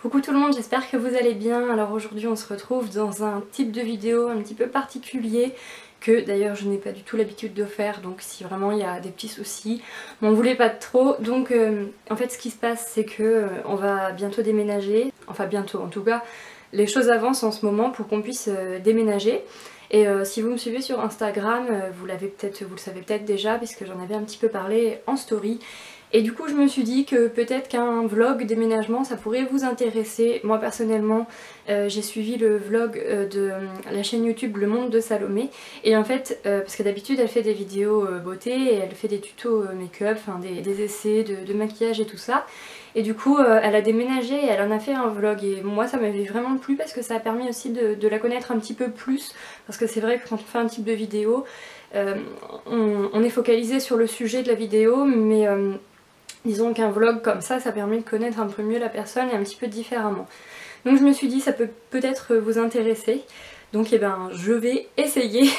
Coucou tout le monde, j'espère que vous allez bien. Alors aujourd'hui on se retrouve dans un type de vidéo un petit peu particulier que d'ailleurs je n'ai pas du tout l'habitude de faire, donc si vraiment il y a des petits soucis, m'en voulez pas trop. Donc en fait ce qui se passe c'est que on va bientôt déménager, enfin bientôt en tout cas, les choses avancent en ce moment pour qu'on puisse déménager. Et si vous me suivez sur Instagram, vous le savez peut-être déjà puisque j'en avais un petit peu parlé en story. Et du coup je me suis dit que peut-être qu'un vlog déménagement ça pourrait vous intéresser. Moi personnellement j'ai suivi le vlog de la chaîne YouTube Le Monde de Salomé. Et en fait, parce que d'habitude elle fait des vidéos beauté et elle fait des tutos make-up, enfin des essais de maquillage et tout ça. Et du coup elle a déménagé et elle en a fait un vlog et moi ça m'avait vraiment plu parce que ça a permis aussi de la connaître un petit peu plus. Parce que c'est vrai que quand on fait un type de vidéo, on est focalisé sur le sujet de la vidéo, mais disons qu'un vlog comme ça permet de connaître un peu mieux la personne et un petit peu différemment. Donc je me suis dit ça peut peut-être vous intéresser. Donc eh ben je vais essayer.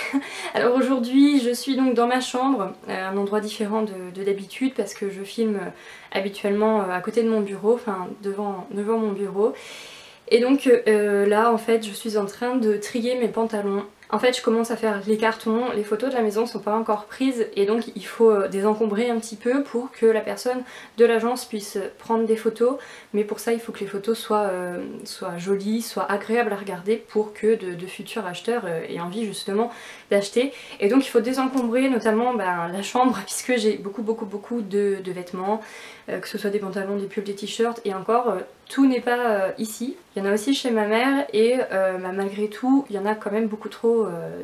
Alors aujourd'hui je suis donc dans ma chambre, un endroit différent de d'habitude parce que je filme habituellement à côté de mon bureau, enfin devant mon bureau. Et donc là en fait je suis en train de trier mes pantalons. En fait je commence à faire les cartons, les photos de la maison sont pas encore prises et donc il faut désencombrer un petit peu pour que la personne de l'agence puisse prendre des photos. Mais pour ça il faut que les photos soient jolies, soient agréables à regarder pour que de futurs acheteurs aient envie justement d'acheter. Et donc il faut désencombrer notamment la chambre puisque j'ai beaucoup de vêtements, que ce soit des pantalons, des pulls, des t-shirts et encore tout n'est pas ici. Il y en a aussi chez ma mère et malgré tout il y en a quand même beaucoup trop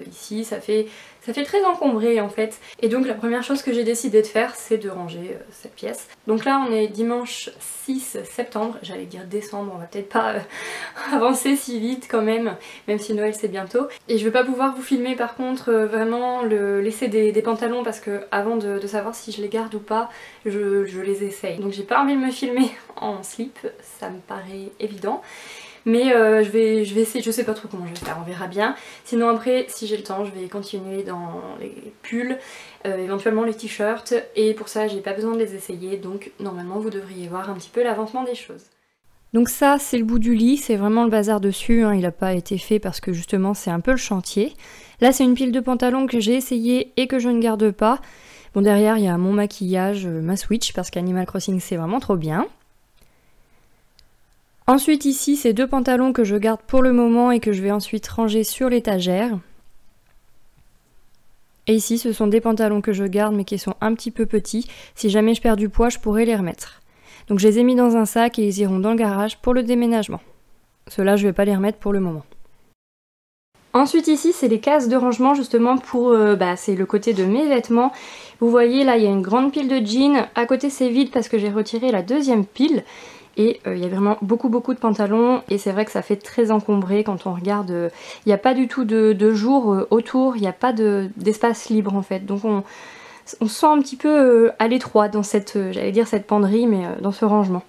ici, ça fait très encombré en fait. Et donc la première chose que j'ai décidé de faire c'est de ranger cette pièce. Donc là on est dimanche 6 septembre, j'allais dire décembre, on va peut-être pas avancer si vite quand même si Noël c'est bientôt. Et je vais pas pouvoir vous filmer par contre vraiment le laisser des pantalons parce que avant de savoir si je les garde ou pas, je les essaye. Donc j'ai pas envie de me filmer en slip, ça me paraît évident. Mais je vais essayer, je sais pas trop comment je vais faire, on verra bien. Sinon après, si j'ai le temps, je vais continuer dans les pulls, éventuellement les t-shirts. Et pour ça, j'ai pas besoin de les essayer, donc normalement vous devriez voir un petit peu l'avancement des choses. Donc ça, c'est le bout du lit, c'est vraiment le bazar dessus, hein. Il n'a pas été fait parce que justement c'est un peu le chantier. Là c'est une pile de pantalons que j'ai essayé et que je ne garde pas. Bon derrière il y a mon maquillage, ma Switch, parce qu'Animal Crossing c'est vraiment trop bien. Ensuite ici c'est deux pantalons que je garde pour le moment et que je vais ensuite ranger sur l'étagère. Et ici ce sont des pantalons que je garde mais qui sont un petit peu petits. Si jamais je perds du poids je pourrais les remettre. Donc je les ai mis dans un sac et ils iront dans le garage pour le déménagement. Ceux-là je vais pas les remettre pour le moment. Ensuite ici c'est les cases de rangement justement pour, c'est le côté de mes vêtements. Vous voyez là il y a une grande pile de jeans, à côté c'est vide parce que j'ai retiré la deuxième pile. Et il y a vraiment beaucoup de pantalons et c'est vrai que ça fait très encombré quand on regarde. Il n'y a pas du tout de jour autour, il n'y a pas d'espace libre en fait. Donc on se sent un petit peu à l'étroit dans cette, j'allais dire cette penderie, mais dans ce rangement.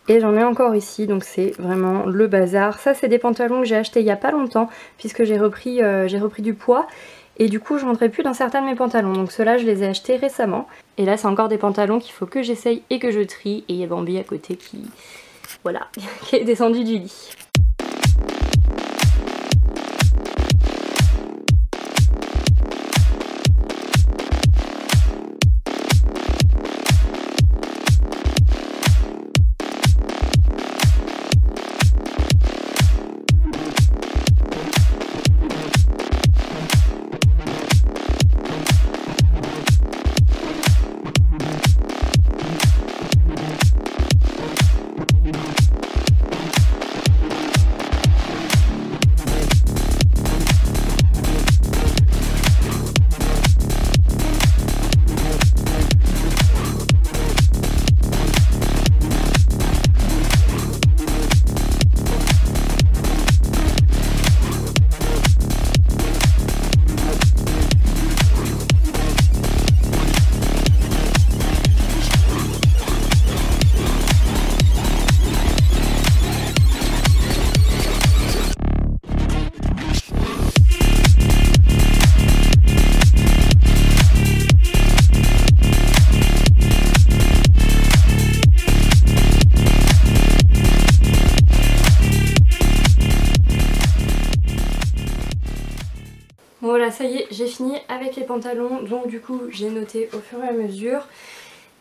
Et j'en ai encore ici, donc c'est vraiment le bazar. Ça c'est des pantalons que j'ai achetés il n'y a pas longtemps puisque j'ai repris du poids. Et du coup je rentrais plus dans certains de mes pantalons, donc ceux-là je les ai achetés récemment. Et là c'est encore des pantalons qu'il faut que j'essaye et que je trie. Et il y a Bambi à côté qui, voilà, qui est descendu du lit. ça y est, j'ai fini avec les pantalons, donc du coup j'ai noté au fur et à mesure.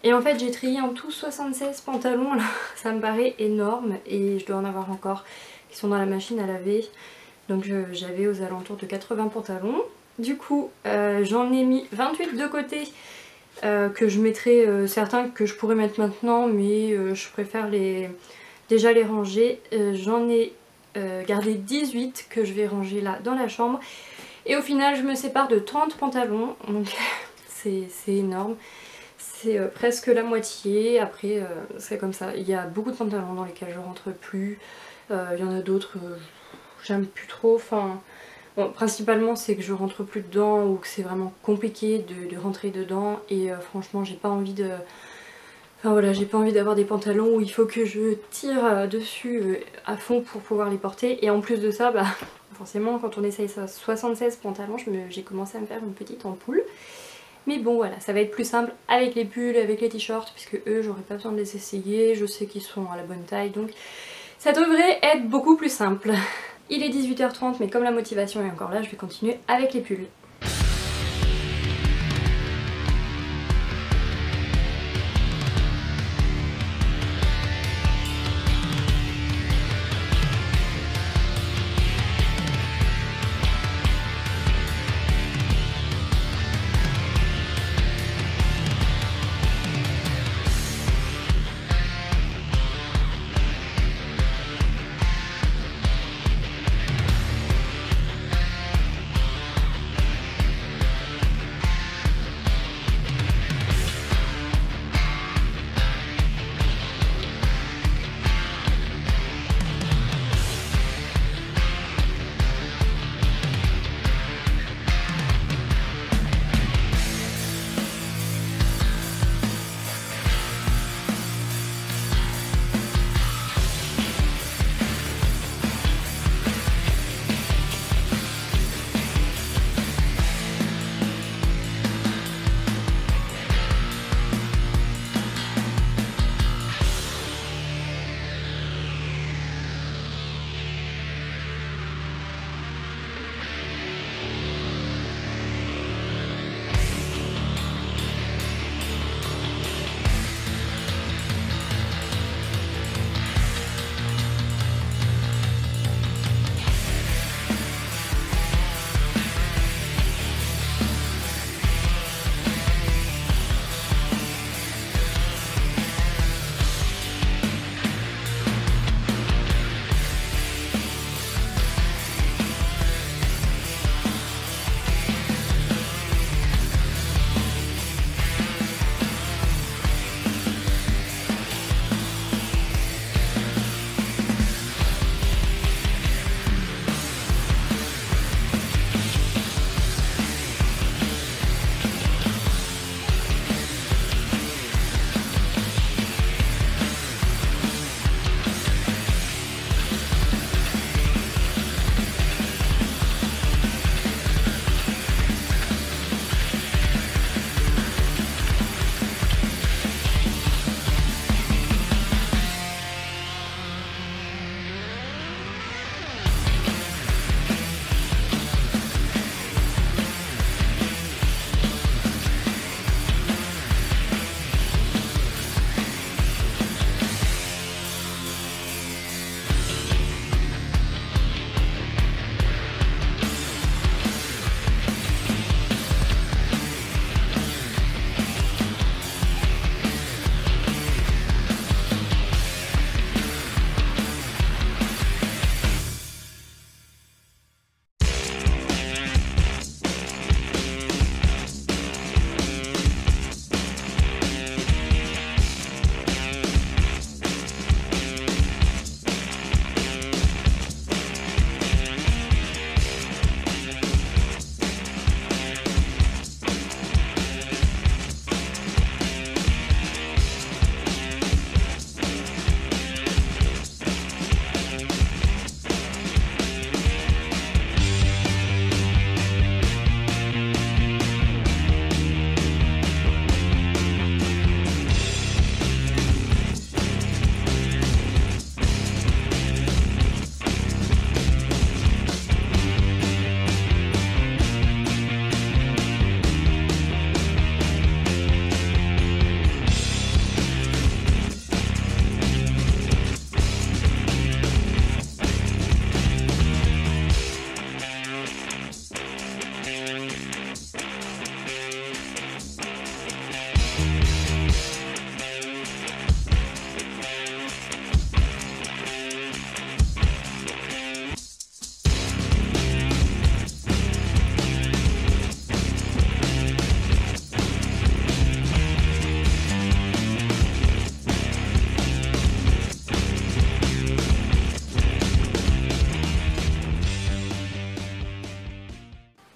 Et en fait j'ai trié en tout 76 pantalons, là ça me paraît énorme et je dois en avoir encore qui sont dans la machine à laver. Donc j'avais aux alentours de 80 pantalons. Du coup j'en ai mis 28 de côté que je mettrai, certains que je pourrais mettre maintenant mais je préfère déjà les ranger. J'en ai gardé 18 que je vais ranger là dans la chambre. Et au final je me sépare de 30 pantalons, donc c'est énorme. C'est presque la moitié. Après c'est comme ça, il y a beaucoup de pantalons dans lesquels je rentre plus. Il y en a d'autres j'aime plus trop, enfin bon, principalement c'est que je rentre plus dedans ou que c'est vraiment compliqué de rentrer dedans et franchement j'ai pas envie de... Enfin voilà, j'ai pas envie d'avoir des pantalons où il faut que je tire dessus à fond pour pouvoir les porter. Et en plus de ça, bah forcément quand on essaye ça, 76 pantalons, j'ai commencé à me faire une petite ampoule. Mais bon voilà, ça va être plus simple avec les pulls, avec les t-shirts, puisque eux j'aurais pas besoin de les essayer, je sais qu'ils sont à la bonne taille, donc ça devrait être beaucoup plus simple. Il est 18h30 mais comme la motivation est encore là, je vais continuer avec les pulls.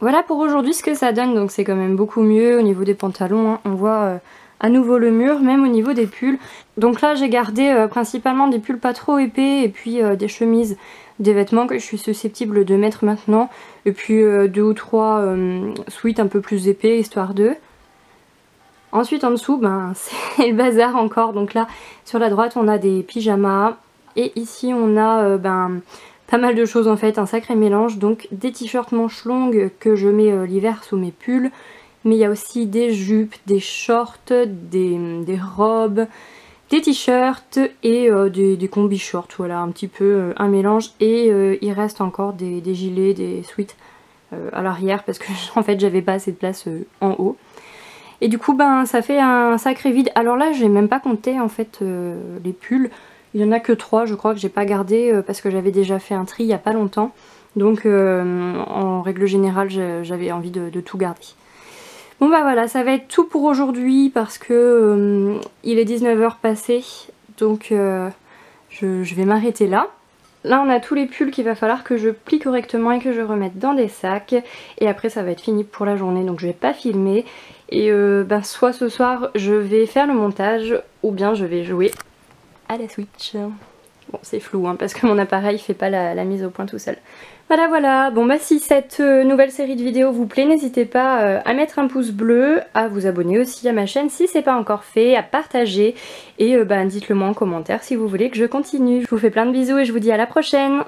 Voilà pour aujourd'hui ce que ça donne, donc c'est quand même beaucoup mieux au niveau des pantalons, hein. On voit à nouveau le mur, même au niveau des pulls. Donc là j'ai gardé principalement des pulls pas trop épais et puis des chemises, des vêtements que je suis susceptible de mettre maintenant. Et puis 2 ou 3 sweats un peu plus épais, histoire d'eux. Ensuite en dessous, ben, c'est le bazar encore. Donc là sur la droite on a des pyjamas et ici on a pas mal de choses en fait, un sacré mélange. Donc des t-shirts manches longues que je mets l'hiver sous mes pulls. Mais il y a aussi des jupes, des shorts, des robes, des t-shirts et des combi shorts, voilà, un petit peu un mélange. Et il reste encore des gilets, des sweats à l'arrière parce que en fait j'avais pas assez de place en haut. Et du coup ben ça fait un sacré vide. Alors là j'ai même pas compté en fait les pulls. Il y en a que 3 je crois que j'ai pas gardé parce que j'avais déjà fait un tri il y a pas longtemps. Donc en règle générale j'avais envie de tout garder. Bon bah voilà, ça va être tout pour aujourd'hui parce que il est 19 h passé, donc je vais m'arrêter là. Là on a tous les pulls qu'il va falloir que je plie correctement et que je remette dans des sacs. Et après ça va être fini pour la journée, donc je vais pas filmer. Et soit ce soir je vais faire le montage ou bien je vais jouer à la Switch. Bon c'est flou hein, parce que mon appareil fait pas la mise au point tout seul. Voilà, bon bah si cette nouvelle série de vidéos vous plaît, n'hésitez pas à mettre un pouce bleu, à vous abonner aussi à ma chaîne si c'est pas encore fait, à partager et dites-le moi en commentaire si vous voulez que je continue. Je vous fais plein de bisous et je vous dis à la prochaine.